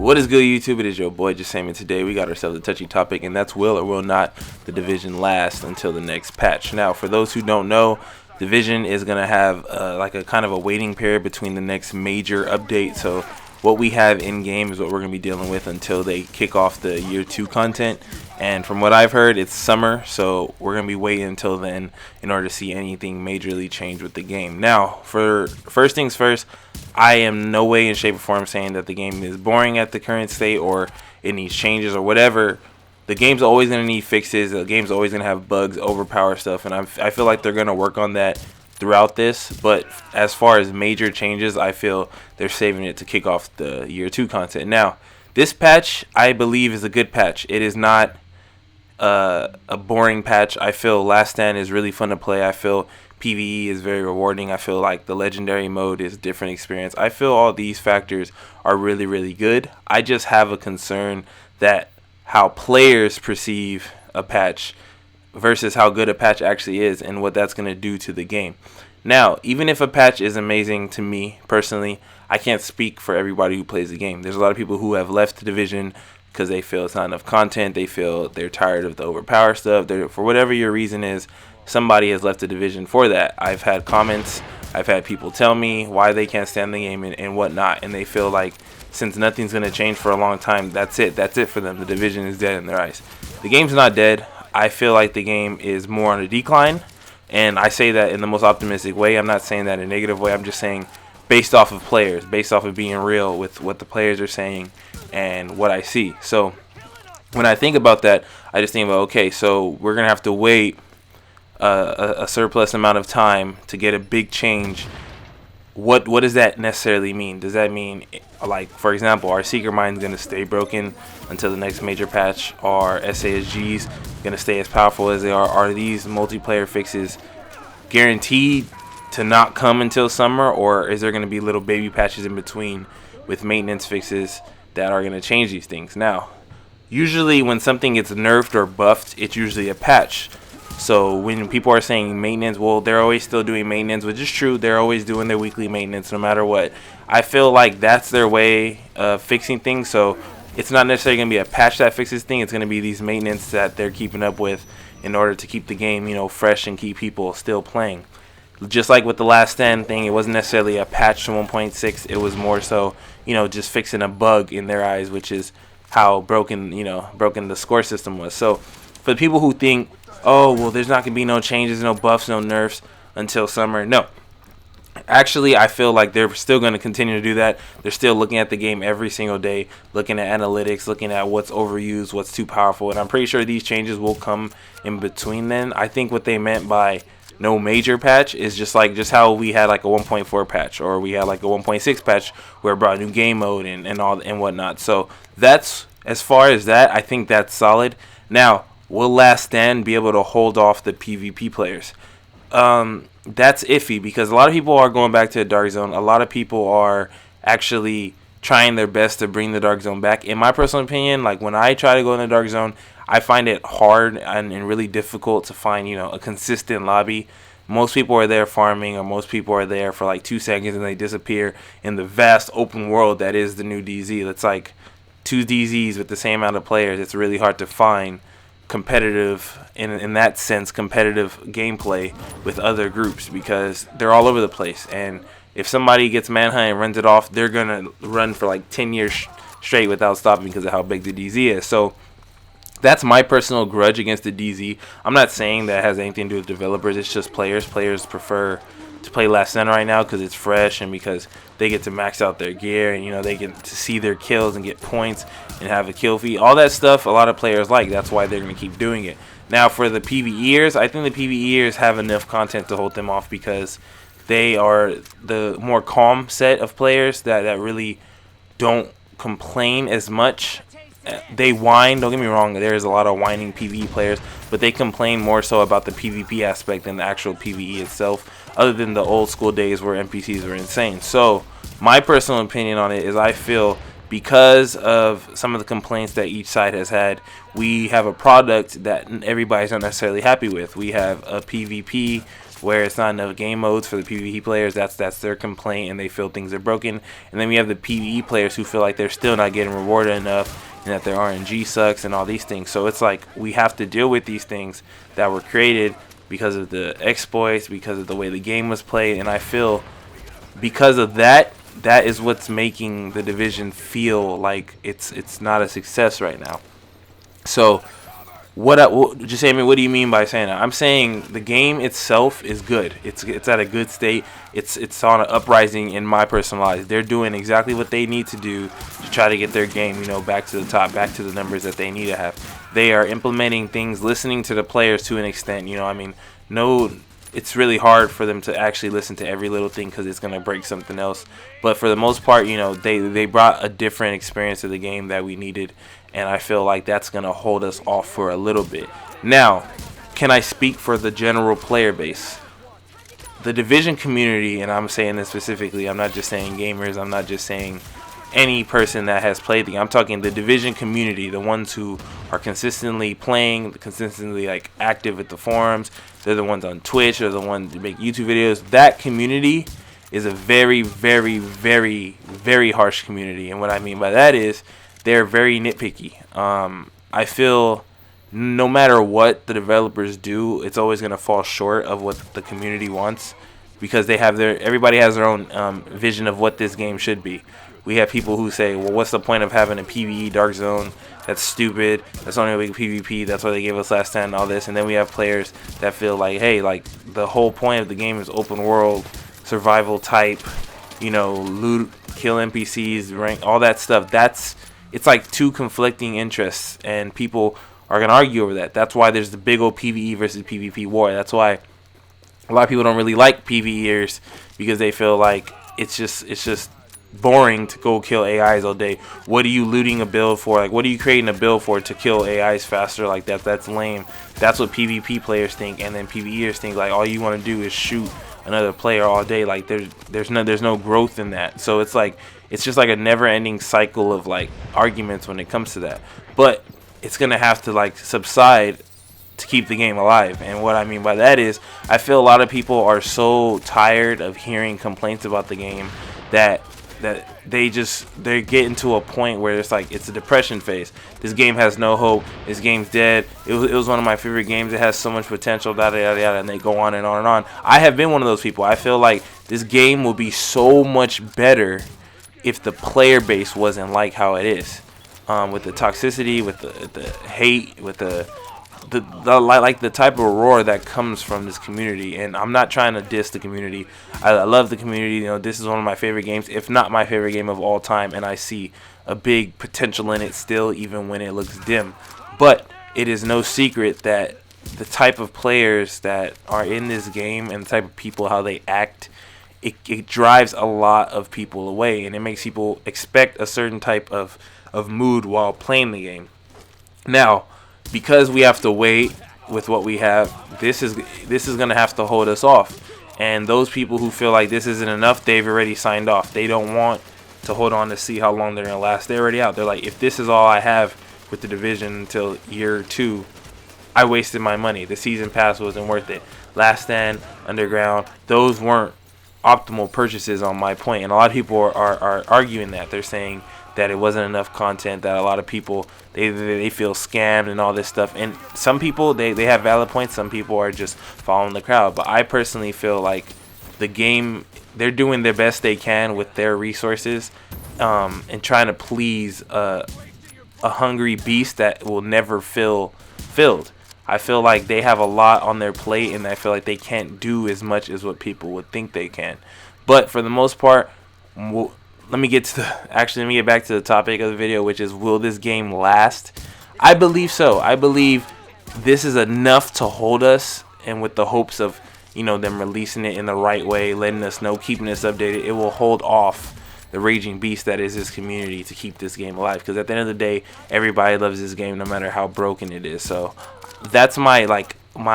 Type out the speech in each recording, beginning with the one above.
What is good, YouTube? It is your boy Jesimein. Today we got ourselves a touchy topic, and that's will or will not the division last until the next patch. Now, for those who don't know, division is going to have like a kind of a waiting period between the next major update. So what we have in game is what we're going to be dealing with until they kick off the year 2 content. And from what I've heard, it's summer, so we're going to be waiting until then in order to see anything majorly change with the game. Now, for first things first, I am no way in shape or form saying that the game is boring at the current state or it needs changes or whatever. The game's always going to need fixes. The game's always going to have bugs, overpower stuff, and I feel like they're going to work on that throughout this. But as far as major changes, I feel they're saving it to kick off the year 2 content. Now, this patch, I believe, is a good patch. It is not a boring patch. I feel Last Stand is really fun to play. I feel PvE is very rewarding. I feel like the legendary mode is a different experience. I feel all these factors are really, really good. I just have a concern that how players perceive a patch versus how good a patch actually is and what that's going to do to the game. Now, even if a patch is amazing to me personally, I can't speak for everybody who plays the game. There's a lot of people who have left the division because they feel it's not enough content. They feel they're tired of the overpower stuff. For whatever your reason is, somebody has left the division for that. I've had comments. I've had people tell me why they can't stand the game and whatnot. And they feel like since nothing's going to change for a long time, that's it. That's it for them. The division is dead in their eyes. The game's not dead. I feel like the game is more on a decline. And I say that in the most optimistic way. I'm not saying that in a negative way. I'm just saying based off of players, based off of being real with what the players are saying and what I see. So when I think about that, I just think about, okay, so we're going to have to wait a surplus amount of time to get a big change. What does that necessarily mean? Does that mean, like, for example, are Seeker Mines going to stay broken until the next major patch? Are SASGs going to stay as powerful as they are? Are these multiplayer fixes guaranteed to not come until summer, or is there going to be little baby patches in between with maintenance fixes that are going to change these things? Now, usually when something gets nerfed or buffed, it's usually a patch. So when people are saying maintenance, well, they're always still doing maintenance, which is true. They're always doing their weekly maintenance no matter what. I feel like that's their way of fixing things. So it's not necessarily going to be a patch that fixes things. It's going to be these maintenance that they're keeping up with in order to keep the game, fresh and keep people still playing. Just like with the Last Stand thing, it wasn't necessarily a patch to 1.6. It was more so, just fixing a bug in their eyes, which is how broken the score system was. So for the people who think, oh, well, there's not going to be no changes, no buffs, no nerfs until summer. No. Actually, I feel like they're still going to continue to do that. They're still looking at the game every single day, looking at analytics, looking at what's overused, what's too powerful. And I'm pretty sure these changes will come in between then. I think what they meant by no major patch is just how we had like a 1.4 patch, or we had like a 1.6 patch where it brought new game mode and all and whatnot. So that's, as far as that, I think that's solid. Now, will Last Stand be able to hold off the PvP players? That's iffy because a lot of people are going back to the Dark Zone. A lot of people are actually trying their best to bring the Dark Zone back. In my personal opinion, like when I try to go in the Dark Zone, I find it hard and really difficult to find, a consistent lobby. Most people are there farming, or most people are there for like 2 seconds and they disappear in the vast open world that is the new DZ. That's like 2 DZs with the same amount of players. It's really hard to find competitive, in that sense, competitive gameplay with other groups because they're all over the place. And if somebody gets manhunt and runs it off, they're going to run for like 10 years straight without stopping because of how big the DZ is. So that's my personal grudge against the DZ. I'm not saying that has anything to do with developers. It's just players. Players prefer to play Last Stand right now because it's fresh and because they get to max out their gear and, they get to see their kills and get points and have a kill feed. All that stuff a lot of players like. That's why they're going to keep doing it. Now, for the PvEers, I think the PvEers have enough content to hold them off because they are the more calm set of players that really don't complain as much. They whine, don't get me wrong, there's a lot of whining PvE players, but they complain more so about the PvP aspect than the actual PvE itself, other than the old school days where NPCs were insane. So my personal opinion on it is I feel because of some of the complaints that each side has had, we have a product that everybody's not necessarily happy with. We have a PvP where it's not enough game modes for the PvE players. That's their complaint, and they feel things are broken. And then we have the PvE players who feel like they're still not getting rewarded enough, and that their RNG sucks and all these things. So it's like we have to deal with these things that were created because of the exploits, because of the way the game was played. And I feel because of that, that is what's making the division feel like it's not a success right now. So Jesimein, what do you mean by saying that? I'm saying the game itself is good. It's at a good state. It's on an uprising in my personal eyes. They're doing exactly what they need to do to try to get their game, back to the top, back to the numbers that they need to have. They are implementing things, listening to the players to an extent. No, it's really hard for them to actually listen to every little thing because it's gonna break something else. But for the most part, they brought a different experience to the game that we needed. And I feel like that's going to hold us off for a little bit. Now, can I speak for the general player base? The Division community, and I'm saying this specifically, I'm not just saying gamers, I'm not just saying any person that has played the game. I'm talking the Division community, the ones who are consistently playing, consistently active at the forums. They're the ones on Twitch, they're the ones that make YouTube videos. That community is a very, very, very, very harsh community. And what I mean by that is they're very nitpicky. I feel no matter what the developers do, it's always going to fall short of what the community wants because everybody has their own vision of what this game should be. We have people who say, well, what's the point of having a PvE Dark Zone? That's stupid. That's only a big PvP. That's why they gave us Last Stand and all this. And then we have players that feel like, hey, the whole point of the game is open world, survival type, loot, kill NPCs, rank, all that stuff. It's like two conflicting interests, and people are going to argue over that. That's why there's the big old PvE versus PvP war. That's why a lot of people don't really like PvEers because they feel like it's just boring to go kill AIs all day. What are you looting a build for? What are you creating a build for to kill AIs faster like that? That's lame. That's what PvP players think, and then PvEers think all you want to do is shoot another player all day. There's no growth in that. So it's just a never-ending cycle of arguments when it comes to that. But it's gonna have to subside to keep the game alive. And what I mean by that is I feel a lot of people are so tired of hearing complaints about the game that they get into a point where it's a depression phase. This game has no hope. This game's dead. It was one of my favorite games. It has so much potential, and they go on and on and on. I have been one of those people. I feel like this game will be so much better if the player base wasn't like how it is, with the toxicity, with the hate, with the type of roar that comes from this community. And I'm not trying to diss the community. I love the community. This is one of my favorite games, if not my favorite game of all time, and I see a big potential in it still, even when it looks dim. But it is no secret that the type of players that are in this game and the type of people, how they act, it drives a lot of people away, and it makes people expect a certain type of mood while playing the game. Now, because we have to wait with what we have, this is going to have to hold us off. And those people who feel like this isn't enough, they've already signed off. They don't want to hold on to see how long they're going to last. They're already out. They're like, if this is all I have with the division until year 2, I wasted my money. The season pass wasn't worth it. Last Stand, Underground, those weren't optimal purchases on my point. And a lot of people are arguing that. They're saying that it wasn't enough content, that a lot of people, they feel scammed and all this stuff. And some people, they have valid points. Some people are just following the crowd. But I personally feel like the game, they're doing their best they can with their resources, and trying to please a hungry beast that will never feel filled. I feel like they have a lot on their plate, and I feel like they can't do as much as what people would think they can. But for the most part, let me get back to the topic of the video, which is, will this game last? I believe so. I believe this is enough to hold us, and with the hopes of them releasing it in the right way, letting us know, keeping us updated, it will hold off the raging beast that is this community to keep this game alive. Because at the end of the day, everybody loves this game no matter how broken it is. So that's my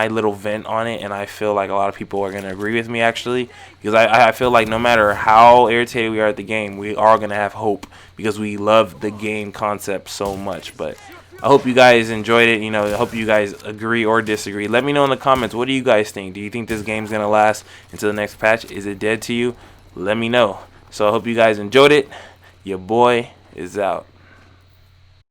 little vent on it, and I feel like a lot of people are going to agree with me, actually, because I feel like no matter how irritated we are at the game, we are going to have hope because we love the game concept so much. But I hope you guys enjoyed it. You know, I hope you guys agree or disagree. Let me know in the comments. What do you guys think? Do you think this game's going to last until the next patch? Is it dead to you? Let me know. So I hope you guys enjoyed it. Your boy is out.